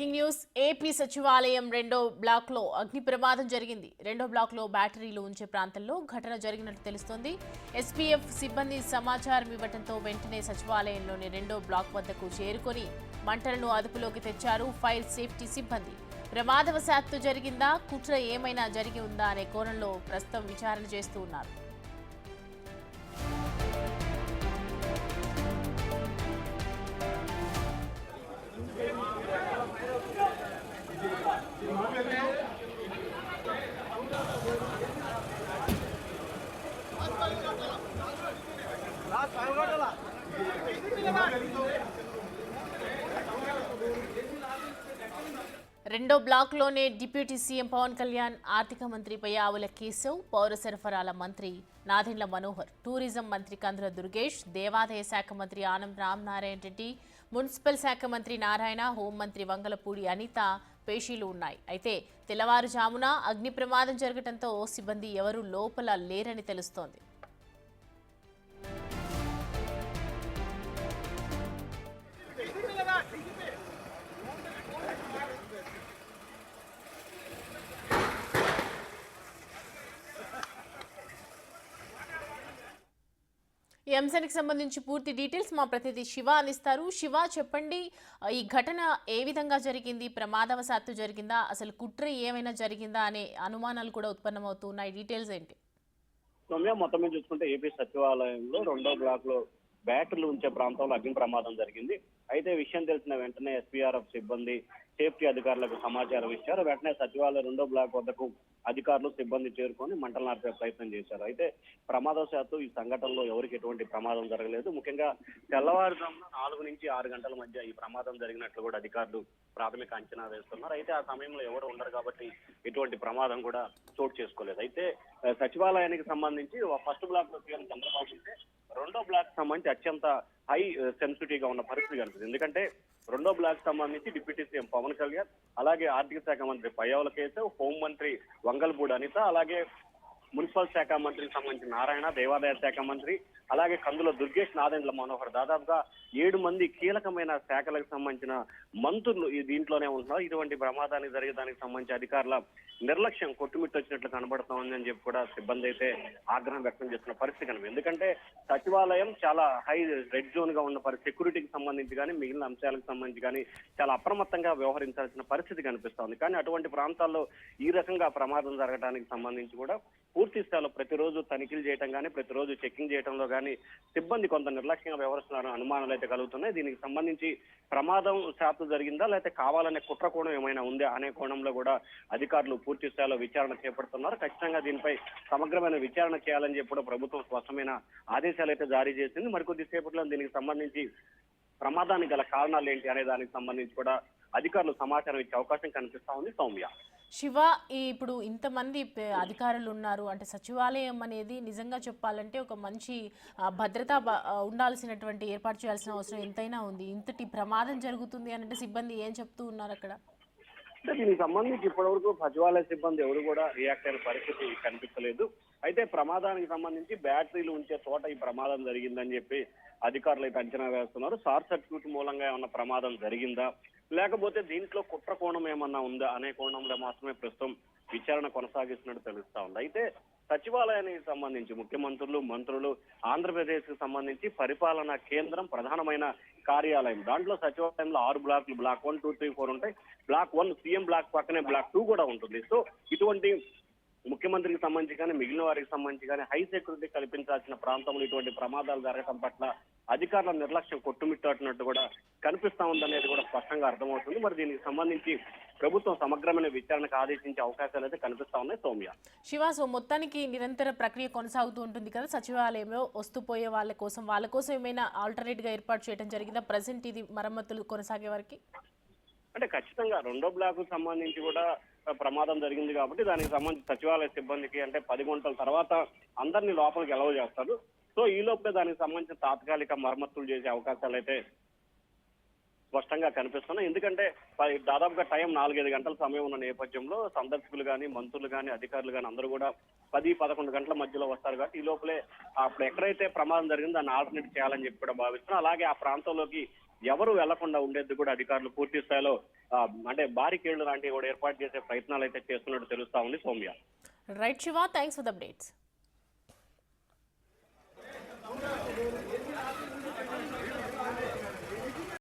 News AP సచివాలయం రెండో black లో అగ్ని ప్రమాదం జరిగింది. రెండో బ్లాక్ లో బ్యాటరీలు ఉంచే ప్రాంతంలో ఘటన జరిగినట్టు తెలుస్తోంది. ఎస్పీఎఫ్ సిబ్బంది సమాచారం ఇవ్వడంతో వెంటనే సచివాలయంలోని రెండో బ్లాక్ వద్దకు చేరుకొని మంటలను అదుపులోకి తెచ్చారు ఫైర్ సేఫ్టీ సిబ్బంది. ప్రమాదవశాత్తు జరిగిందా, కుట్ర ఏమైనా జరిగి ఉందా అనే కోణంలో ప్రస్తుతం విచారణ చేస్తూ ఉన్నారు. రెండో బ్లాక్లోనే డిప్యూటీ సీఎం పవన్ కళ్యాణ్, ఆర్థిక మంత్రి పయ్యావుల కేశవ్, పౌర సరఫరాల మంత్రి నాదెండ్ల మనోహర్, టూరిజం మంత్రి కందుల దుర్గేష్, దేవాదాయ శాఖ మంత్రి ఆనం రామనారాయణ రెడ్డి, మున్సిపల్ శాఖ మంత్రి నారాయణ, హోంమంత్రి వంగలపూడి అనిత పేషీలు ఉన్నాయి. అయితే తెల్లవారుజామున అగ్ని ప్రమాదం జరగడంతో సిబ్బంది ఎవరూ లోపల లేరని తెలుస్తోంది. ఈ అంశానికి సంబంధించి పూర్తి డీటెయిల్స్ మా ప్రతినిధి శివ అందిస్తారు. శివ, చెప్పండి, ఈ ఘటన ఏ విధంగా జరిగింది? ప్రమాదవశాత్తు జరిగిందా, అసలు కుట్ర ఏమైనా జరిగిందా అనే అనుమానాలు కూడా ఉత్పన్నమవుతున్నాయి. డీటెయిల్స్ ఏంటి? సౌమ్య, మొత్తం మీద చూసుకుంటే ఏపీ సచివాలయంలో రెండో బ్లాక్ లో బ్యాటరీలు ఉంచే ప్రాంతంలో అగ్ని ప్రమాదం జరిగింది. అయితే విషయం తెలిసిన వెంటనే ఎస్పీఆర్ఎఫ్ సిబ్బంది సేఫ్టీ అధికారులకు సమాచారం ఇచ్చారు. వెంటనే సచివాలయం రెండో బ్లాక్ వద్దకు అధికారులు సిబ్బంది చేరుకొని మంటలు నార్పే ప్రయత్నం చేశారు. అయితే ప్రమాదవశాత్తు ఈ సంఘటనలో ఎవరికి ఎటువంటి ప్రమాదం జరగలేదు. ముఖ్యంగా తెల్లవారుజామున 4 నుంచి 6 గంటల మధ్య ఈ ప్రమాదం జరిగినట్లు కూడా అధికారులు ప్రాథమిక అంచనా వేస్తున్నారు. అయితే ఆ సమయంలో ఎవరు ఉండరు కాబట్టి ఎటువంటి ప్రమాదం కూడా చోటు చేసుకోలేదు. అయితే సచివాలయానికి సంబంధించి ఫస్ట్ బ్లాక్ లో సీఎం చంద్రబాబు ఉంటే రెండో బ్లాక్ సంబంధించి అత్యంత హై సెన్సిటివ్ గా ఉన్న పరిస్థితి కనిపిస్తుంది. ఎందుకంటే రెండో బ్లాక్ సంబంధించి డిప్యూటీ సీఎం పవన్ కళ్యాణ్, అలాగే ఆర్థిక శాఖ మంత్రి పయ్యావుల కేశవ్, హోంమంత్రి వంగలపూడి అనిత, అలాగే మున్సిపల్ శాఖ మంత్రికి సంబంధించిన నారాయణ, దేవాదాయ శాఖ మంత్రి, అలాగే కందుల దుర్గేష్, నాదెండ్ల మనోహర్, దాదాపుగా 7 మంది కీలకమైన శాఖలకు సంబంధించిన మంత్రులు ఈ దీంట్లోనే ఉంటున్నారు. ఇటువంటి ప్రమాదానికి జరిగేదానికి సంబంధించి అధికారుల నిర్లక్ష్యం కొట్టుమిట్టొచ్చినట్లు కనబడతా ఉందని చెప్పి కూడా సిబ్బంది అయితే ఆగ్రహం వ్యక్తం చేస్తున్న పరిస్థితి కనిపిస్తుంది. ఎందుకంటే సచివాలయం చాలా హై రెడ్ జోన్ గా ఉన్న సెక్యూరిటీకి సంబంధించి కానీ మిగిలిన అంశాలకు సంబంధించి కానీ చాలా అప్రమత్తంగా వ్యవహరించాల్సిన పరిస్థితి కనిపిస్తోంది. కానీ అటువంటి ప్రాంతాల్లో ఈ రకంగా ప్రమాదం జరగడానికి సంబంధించి కూడా పూర్తి స్థాయిలో ప్రతిరోజు తనిఖీలు చేయడం కానీ ప్రతిరోజు చెకింగ్ చేయడంలో కానీ సిబ్బంది కొంత నిర్లక్ష్యంగా వ్యవహరిస్తున్నారని అనుమానాలు అయితే కలుగుతున్నాయి. దీనికి సంబంధించి ప్రమాదం శాతం జరిగిందా లేకపోతే కావాలనే కుట్ర కోణం ఏమైనా ఉందా అనే కోణంలో కూడా అధికారులు పూర్తి స్థాయిలో విచారణ చేపడుతున్నారు. ఖచ్చితంగా దీనిపై సమగ్రమైన విచారణ చేయాలని చెప్పి కూడా ప్రభుత్వం స్పష్టమైన ఆదేశాలు అయితే జారీ చేసింది. మరికొద్ది సేపట్లో దీనికి సంబంధించి ప్రమాదానికి గల కారణాలు ఏంటి అనే దానికి సంబంధించి కూడా అధికారులు సమాచారం ఇచ్చే అవకాశం కనిపిస్తా ఉంది. సౌమ్య, శివ, ఇప్పుడు ఇంతమంది అధికారులు ఉన్నారు అంటే సచివాలయం అనేది నిజంగా చెప్పాలంటే ఒక మంచి భద్రత ఉండాల్సినటువంటి ఏర్పాటు చేయాల్సిన అవసరం ఎంతైనా ఉంది. ఇంతటి ప్రమాదం జరుగుతుంది అంటే సిబ్బంది ఏం చెప్తూ ఉన్నారు అక్కడ? అంటే దీనికి సంబంధించి ఇప్పటివరకు సచివాలయ సిబ్బంది ఎవరు కూడా రియాక్ట్ అయిన పరిస్థితి కనిపించలేదు. అయితే ప్రమాదానికి సంబంధించి బ్యాటరీలు ఉంచే చోట ఈ ప్రమాదం జరిగిందని చెప్పి అధికారులు అయితే అంచనా వేస్తున్నారు. షార్ట్ సర్క్యూట్ మూలంగా ఏమన్నా ప్రమాదం జరిగిందా లేకపోతే దీంట్లో కుట్ర కోణం ఏమన్నా ఉందా అనే కోణంలో మాత్రమే ప్రస్తుతం విచారణ కొనసాగిస్తున్నట్టు తెలుస్తా ఉంది. అయితే సచివాలయానికి సంబంధించి ముఖ్యమంత్రులు, మంత్రులు, ఆంధ్రప్రదేశ్ కు సంబంధించి పరిపాలనా కేంద్రం, ప్రధానమైన కార్యాలయం. దాంట్లో సచివాలయంలో 6 బ్లాక్లు, బ్లాక్ 1, 2, 3, 4 ఉంటాయి. బ్లాక్ 1 సీఎం బ్లాక్ పక్కనే బ్లాక్ 2 కూడా ఉంటుంది. సో ఇటువంటి ముఖ్యమంత్రికి సంబంధించి కానీ మిగిలిన వారికి సంబంధించి కానీ హై సెక్యూరిటీ కల్పించాల్సిన ప్రాంతంలో ఇటువంటి ప్రమాదాలు జరగడం పట్ల అధికారుల నిర్లక్ష్యం కొట్టుమిట్టట్టు కూడా కనిపిస్తా ఉందనేది కూడా స్పష్టంగా అర్థమవుతుంది. మరి దీనికి సంబంధించి ప్రభుత్వం సమగ్రమైన విచారణకు ఆదేశించే అవకాశాలు అయితే కనిపిస్తా ఉన్నాయి. సౌమ్య, శివ, సో మొత్తానికి నిరంతర ప్రక్రియ కొనసాగుతూ ఉంటుంది కదా సచివాలయంలో వస్తూ పోయే వాళ్ళ కోసం ఏమైనా ఆల్టర్నేట్ గా ఏర్పాటు చేయడం జరిగిందా ప్రజెంట్ ఇది మరమ్మతులు కొనసాగే వరకు? అంటే ఖచ్చితంగా రెండో బ్లాక్ సంబంధించి కూడా ప్రమాదం జరిగింది కాబట్టి దానికి సంబంధించి సచివాలయ సిబ్బందికి అంటే 10 గంటల తర్వాత అందరినీ లోపలికి ఎలవ్ చేస్తారు. సో ఈ లోపలే దానికి సంబంధించిన తాత్కాలిక మరమ్మతులు చేసే అవకాశాలు అయితే స్పష్టంగా కనిపిస్తున్నాయి. ఎందుకంటే దాదాపుగా టైం 4-5 గంటల సమయం ఉన్న నేపథ్యంలో సందర్శకులు కానీ మంత్రులు కానీ అధికారులు కానీ అందరూ కూడా 10-11 గంటల మధ్యలో వస్తారు కాబట్టి ఈ లోపలే అప్పుడు ఎక్కడైతే ప్రమాదం జరిగిందో దాన్ని ఆల్టర్నేట్ చేయాలని చెప్పి కూడా భావిస్తున్నారు. అలాగే ఆ ప్రాంతంలోకి ఎవరు వెళ్లకుండా ఉండేది కూడా అధికారులు పూర్తి స్థాయిలో అంటే బారికేళ్లు లాంటివి కూడా ఏర్పాటు చేసే ప్రయత్నాలు అయితే చేస్తున్నట్టు తెలుస్తా ఉంది Soumya. Right Shiva, thanks for the updates.